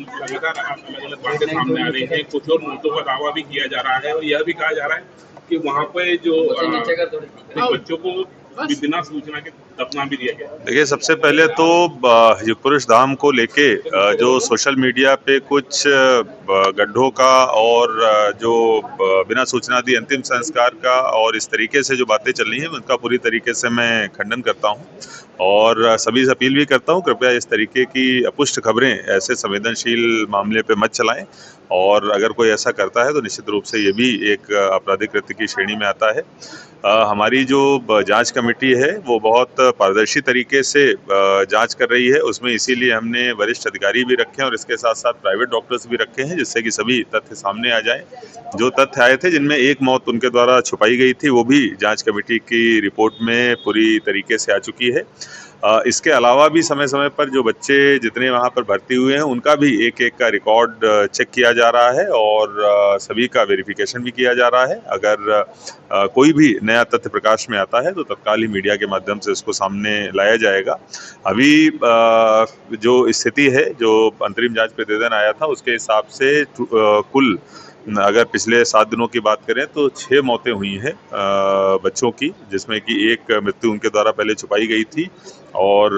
लगातार अलग-अलग बातें सामने आ रही हैं, कुछ और मुद्दों का दावा भी किया जा रहा है और यह भी कहा जा रहा है कि वहाँ पे जो बच्चों को बिना सूचना के दफना भी दिया गया। देखिए, सबसे पहले तो युगपुरुष धाम को लेके जो सोशल मीडिया पे कुछ गड्ढों का और जो बिना सूचना दी अंतिम संस्कार का और इस तरीके से जो बातें चल रही हैं उनका पूरी तरीके से मैं खंडन करता हूं और सभी से अपील भी करता हूं, कृपया इस तरीके की अपुष्ट खबरें ऐसे संवेदनशील मामले पे मत चलाएं और अगर कोई ऐसा करता है तो निश्चित रूप से ये भी एक आपराधिक कृत्य की श्रेणी में आता है। हमारी जो जांच कमेटी है वो बहुत पारदर्शी तरीके से जांच कर रही है, उसमें इसीलिए हमने वरिष्ठ अधिकारी भी रखे हैं और इसके साथ साथ प्राइवेट डॉक्टर्स भी रखे हैं जिससे कि सभी तथ्य सामने आ जाएं। जो तथ्य आए थे जिनमें एक मौत उनके द्वारा छुपाई गई थी वो भी जांच कमेटी की रिपोर्ट में पूरी तरीके से आ चुकी है। इसके अलावा भी समय समय पर जो बच्चे जितने वहाँ पर भर्ती हुए हैं उनका भी एक एक का रिकॉर्ड चेक किया जा रहा है और सभी का वेरिफिकेशन भी किया जा रहा है। अगर कोई भी नया तथ्य प्रकाश में आता है तो तत्काल ही मीडिया के माध्यम से उसको सामने लाया जाएगा। अभी जो स्थिति है, जो अंतरिम जांच प्रतिवेदन आया था उसके हिसाब से कुल अगर पिछले 7 दिनों की बात करें तो 6 मौतें हुई हैं बच्चों की, जिसमें कि एक मृत्यु उनके द्वारा पहले छुपाई गई थी और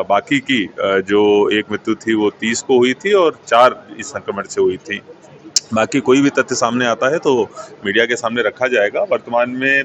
बाकी की जो एक मृत्यु थी वो 30 को हुई थी और 4 इस संक्रमण से हुई थी। बाकी कोई भी तथ्य सामने आता है तो मीडिया के सामने रखा जाएगा। वर्तमान में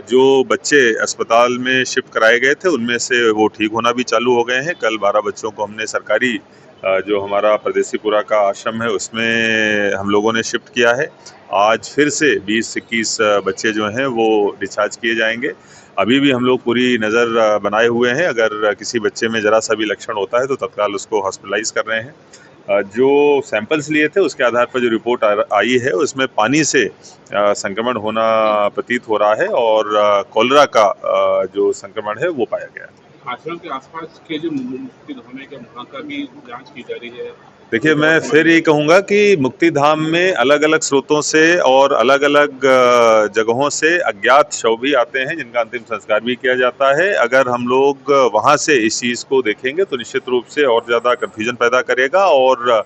जो बच्चे अस्पताल में शिफ्ट कराए गए थे उनमें से वो ठीक होना भी चालू हो गए हैं। कल 12 बच्चों को हमने सरकारी जो हमारा परदेसीपुरा का आश्रम है उसमें हम लोगों ने शिफ्ट किया है। आज फिर से 20-21 बच्चे जो हैं वो डिस्चार्ज किए जाएंगे। अभी भी हम लोग पूरी नज़र बनाए हुए हैं, अगर किसी बच्चे में ज़रा सा भी लक्षण होता है तो तत्काल उसको हॉस्पिटलाइज कर रहे हैं। जो सैंपल्स लिए थे उसके आधार पर जो रिपोर्ट आई है उसमें पानी से संक्रमण होना प्रतीत हो रहा है और कॉलरा का जो संक्रमण है वो पाया गया है। आश्रम के आसपास के जो मुक्ति धाम है, वहाँ का भी जांच की जा रही है। देखिए, मैं फिर यही कहूँगा कि मुक्ति धाम में अलग अलग स्रोतों से और अलग अलग जगहों से अज्ञात शव भी आते हैं जिनका अंतिम संस्कार भी किया जाता है। अगर हम लोग वहाँ से इस चीज़ को देखेंगे तो निश्चित रूप से और ज़्यादा कन्फ्यूजन पैदा करेगा और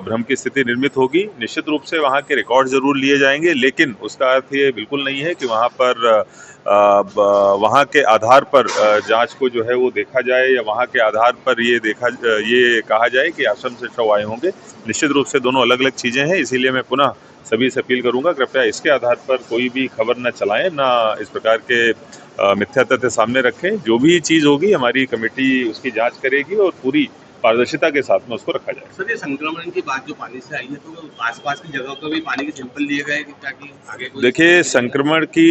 भ्रम की स्थिति निर्मित होगी। निश्चित रूप से वहाँ के रिकॉर्ड जरूर लिए जाएंगे, लेकिन उसका अर्थ ये बिल्कुल नहीं है कि वहाँ पर वहाँ के आधार पर जांच को जो है वो देखा जाए या वहाँ के आधार पर ये कहा जाए कि आश्रम से शव आए होंगे। निश्चित रूप से दोनों अलग अलग चीज़ें हैं, इसीलिए मैं पुनः सभी से अपील करूंगा, कृपया इसके आधार पर कोई भी खबर न चलाएं, ना इस प्रकार के मिथ्या तथ्य सामने रखें। जो भी चीज़ होगी हमारी कमेटी उसकी जाँच करेगी और पूरी पारदर्शिता के साथ में उसको रखा जाए। सर, ये संक्रमण की बात जो पानी से आई है तो आसपास की जगहों पर भी पानी के सैंपल लिए गए ताकि आगे देखिए, संक्रमण की